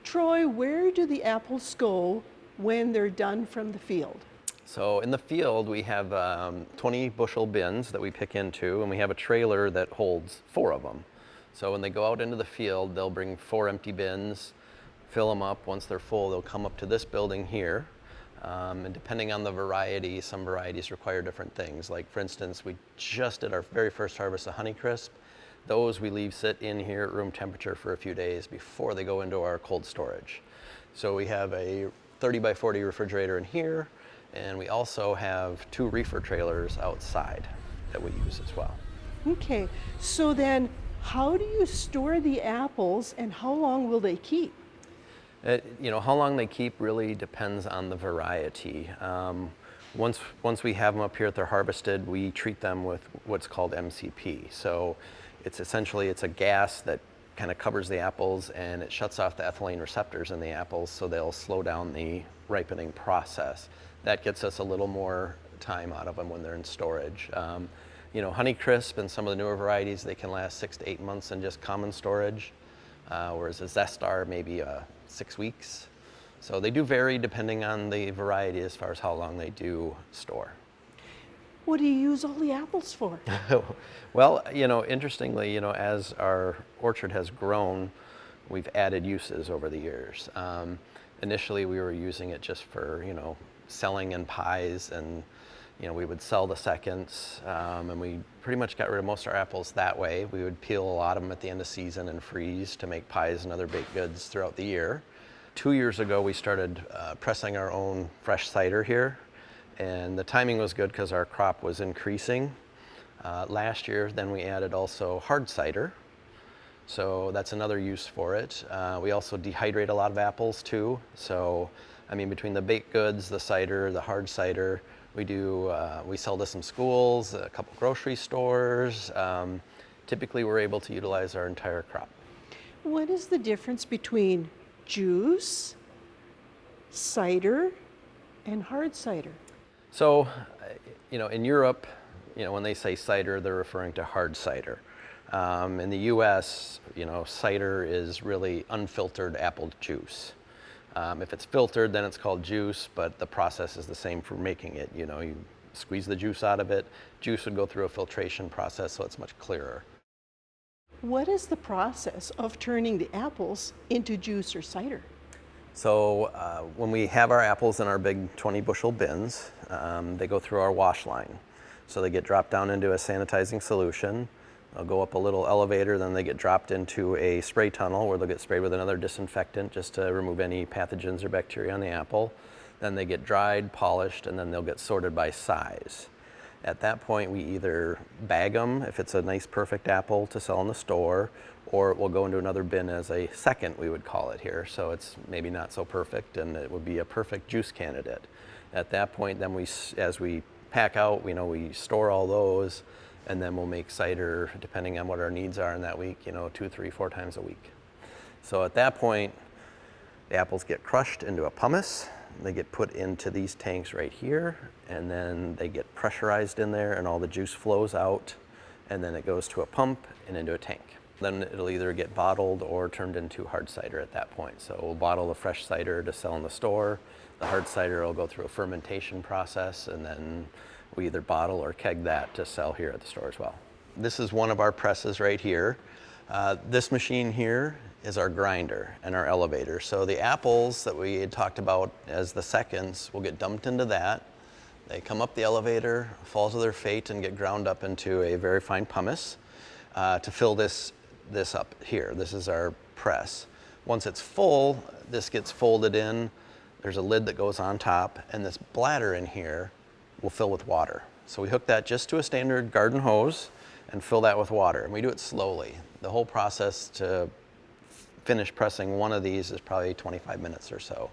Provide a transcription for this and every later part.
Troy, where do the apples go when they're done from the field? So in the field, we have 20 bushel bins that we pick into, and we have a trailer that holds 4 of them. So when they go out into the field, they'll bring 4 empty bins, fill them up. Once they're full, they'll come up to this building here. And depending on the variety, some varieties require different things. Like for instance, we just did our very first harvest of Honeycrisp. Those we leave sit in here at room temperature for a few days before they go into our cold storage. So we have a 30 by 40 refrigerator in here, and we also have 2 reefer trailers outside that we use as well. Okay, so then how do you store the apples and how long will they keep? How long they keep really depends on the variety. Once we have them up here that they're harvested, we treat them with what's called MCP. So it's essentially a gas that kind of covers the apples, and it shuts off the ethylene receptors in the apples, so they'll slow down the ripening process. That gets us a little more time out of them when they're in storage. Honeycrisp and some of the newer varieties, they can last 6 to 8 months in just common storage, whereas a Zestar maybe 6 weeks. So they do vary depending on the variety as far as how long they do store. What do you use all the apples for? Well, interestingly, as our orchard has grown, we've added uses over the years. Initially, we were using it just for, selling in pies, and, we would sell the seconds, and we pretty much got rid of most of our apples that way. We would peel a lot of them at the end of season and freeze to make pies and other baked goods throughout the year. 2 years ago, we started pressing our own fresh cider here. And the timing was good because our crop was increasing. Last year, then we added also hard cider. So that's another use for it. We also dehydrate a lot of apples too. So, between the baked goods, the cider, the hard cider, we sell to some schools, a couple grocery stores. Typically, we're able to utilize our entire crop. What is the difference between juice, cider, and hard cider? So, in Europe, when they say cider, they're referring to hard cider. In the US, cider is really unfiltered apple juice. If it's filtered, then it's called juice, but the process is the same for making it. You squeeze the juice out of it. Juice would go through a filtration process, so it's much clearer. What is the process of turning the apples into juice or cider? So when we have our apples in our big 20 bushel bins, they go through our wash line. So they get dropped down into a sanitizing solution. They'll go up a little elevator, then they get dropped into a spray tunnel where they'll get sprayed with another disinfectant just to remove any pathogens or bacteria on the apple. Then they get dried, polished, and then they'll get sorted by size. At that point, we either bag them if it's a nice perfect apple to sell in the store, or it will go into another bin as a second, we would call it here. So it's maybe not so perfect, and it would be a perfect juice candidate. At that point, then as we pack out, we store all those, and then we'll make cider depending on what our needs are in that week, 2, 3, 4 times a week. So at that point, the apples get crushed into a pumice. They get put into these tanks right here, and then they get pressurized in there, and all the juice flows out, and then it goes to a pump and into a tank. Then it'll either get bottled or turned into hard cider at that point. So we'll bottle the fresh cider to sell in the store. The hard cider will go through a fermentation process, and then we either bottle or keg that to sell here at the store as well. This is one of our presses right here. This machine here is our grinder and our elevator. So the apples that we had talked about as the seconds will get dumped into that. They come up the elevator, fall to their fate, and get ground up into a very fine pumice to fill this up here. This is our press. Once it's full, this gets folded in. There's a lid that goes on top, and this bladder in here will fill with water. So we hook that just to a standard garden hose and fill that with water, and we do it slowly. The whole process to finish pressing one of these is probably 25 minutes or so.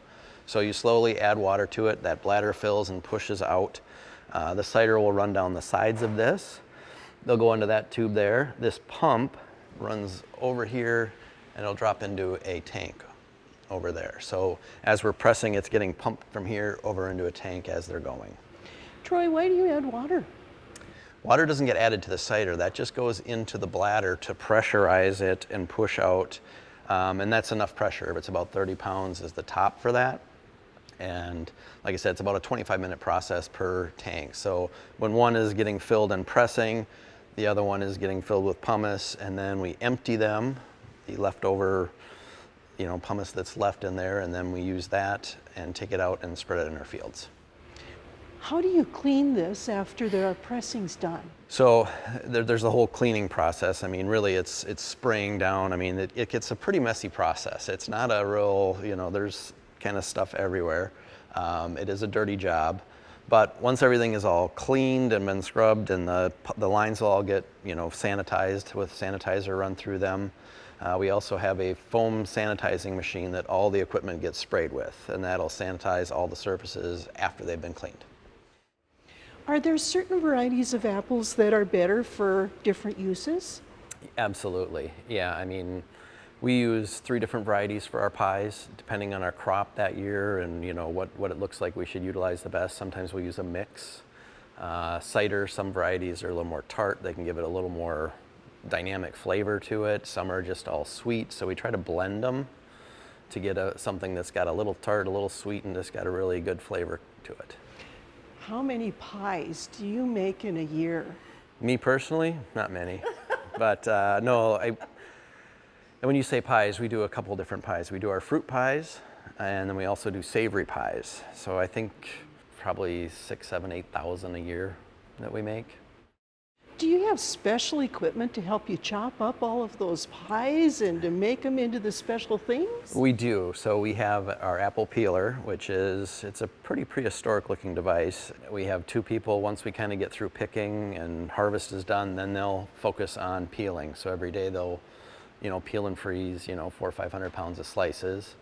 So you slowly add water to it, that bladder fills and pushes out. The cider will run down the sides of this. They'll go into that tube there. This pump runs over here, and it'll drop into a tank over there. So as we're pressing, it's getting pumped from here over into a tank as they're going. Troy, why do you add water? Water doesn't get added to the cider. That just goes into the bladder to pressurize it and push out And that's enough pressure. It's about 30 pounds is the top for that. And like I said, it's about a 25-minute process per tank. So when one is getting filled and pressing, the other one is getting filled with pumice, and then we empty them, the leftover, pumice that's left in there, and then we use that and take it out and spread it in our fields. How do you clean this after the pressing's done? So there's the whole cleaning process. I mean, really, it's spraying down. I mean, it gets a pretty messy process. It's not a real, there's kind of stuff everywhere. It is a dirty job. But once everything is all cleaned and been scrubbed and the lines will all get, sanitized with sanitizer run through them, we also have a foam sanitizing machine that all the equipment gets sprayed with, and that'll sanitize all the surfaces after they've been cleaned. Are there certain varieties of apples that are better for different uses? Absolutely, yeah. I mean, we use 3 different varieties for our pies, depending on our crop that year and what it looks like we should utilize the best. Sometimes we use a mix. Cider, some varieties are a little more tart. They can give it a little more dynamic flavor to it. Some are just all sweet, so we try to blend them to get something that's got a little tart, a little sweet, and just got a really good flavor to it. How many pies do you make in a year? Me personally, not many. But no, and when you say pies, we do a couple different pies. We do our fruit pies, and then we also do savory pies. So I think probably 6, 7, 8,000 a year that we make. Do you have special equipment to help you chop up all of those pies and to make them into the special things? We do. So we have our apple peeler, it's a pretty prehistoric looking device. We have 2 people, once we kind of get through picking and harvest is done, then they'll focus on peeling. So every day they'll peel and freeze, 400 or 500 pounds of slices.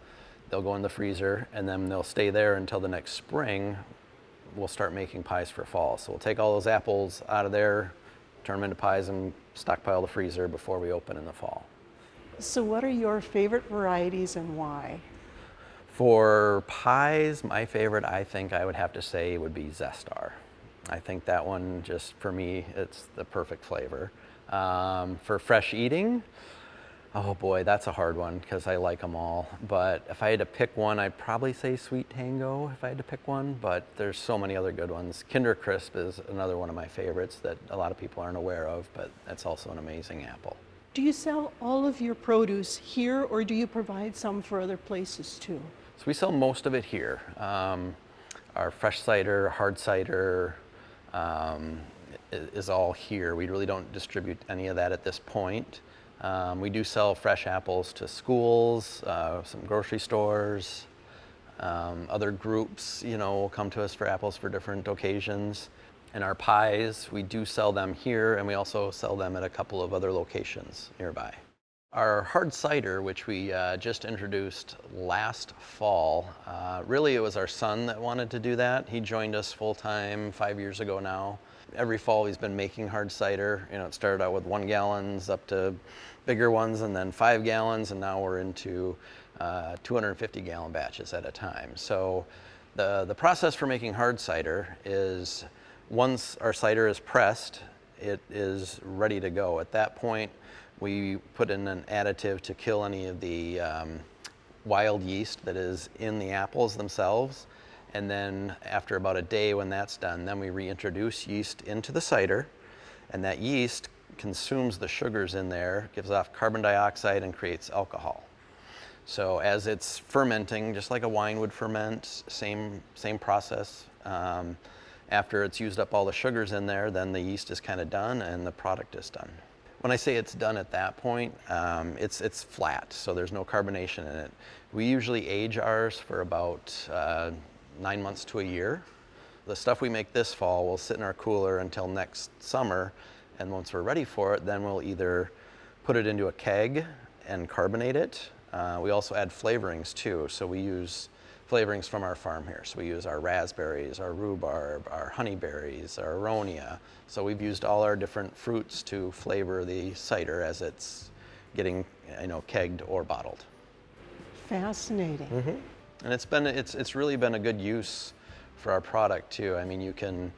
They'll go in the freezer, and then they'll stay there until the next spring. We'll start making pies for fall. So we'll take all those apples out of there, turn them into pies, and stockpile the freezer before we open in the fall. So what are your favorite varieties and why? For pies, my favorite, I think I would have to say, would be Zestar. I think that one, just for me, it's the perfect flavor. For fresh eating, oh boy, that's a hard one because I like them all. But if I had to pick one, I'd probably say Sweet Tango if I had to pick one, but there's so many other good ones. Kinder Crisp is another one of my favorites that a lot of people aren't aware of, but that's also an amazing apple. Do you sell all of your produce here, or do you provide some for other places too? So we sell most of it here. Our fresh cider, hard cider, is all here. We really don't distribute any of that at this point. We do sell fresh apples to schools, some grocery stores, other groups, will come to us for apples for different occasions. And our pies, we do sell them here, and we also sell them at a couple of other locations nearby. Our hard cider, which we just introduced last fall, really it was our son that wanted to do that. He joined us full-time 5 years ago now. Every fall he's been making hard cider. It started out with 1 gallons up to bigger ones, and then 5 gallons, and now we're into 250 gallon batches at a time. So the process for making hard cider is, once our cider is pressed, it is ready to go. At that point, we put in an additive to kill any of the wild yeast that is in the apples themselves. And then after about a day when that's done, then we reintroduce yeast into the cider, and that yeast consumes the sugars in there, gives off carbon dioxide, and creates alcohol. So as it's fermenting, just like a wine would ferment, same process. After it's used up all the sugars in there, then the yeast is kind of done and the product is done. When I say it's done at that point, it's flat, so there's no carbonation in it. We usually age ours for about 9 months to a year. The stuff we make this fall will sit in our cooler until next summer, and once we're ready for it, then we'll either put it into a keg and carbonate it. We also add flavorings too, so we use flavorings from our farm here. So we use our raspberries, our rhubarb, our honeyberries, our aronia. So we've used all our different fruits to flavor the cider as it's getting, kegged or bottled. Fascinating. Mm-hmm. And it's really been a good use for our product too. I mean, you can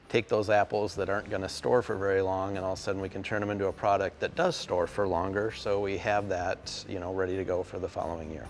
take those apples that aren't going to store for very long, and all of a sudden we can turn them into a product that does store for longer, so we have that, ready to go for the following year.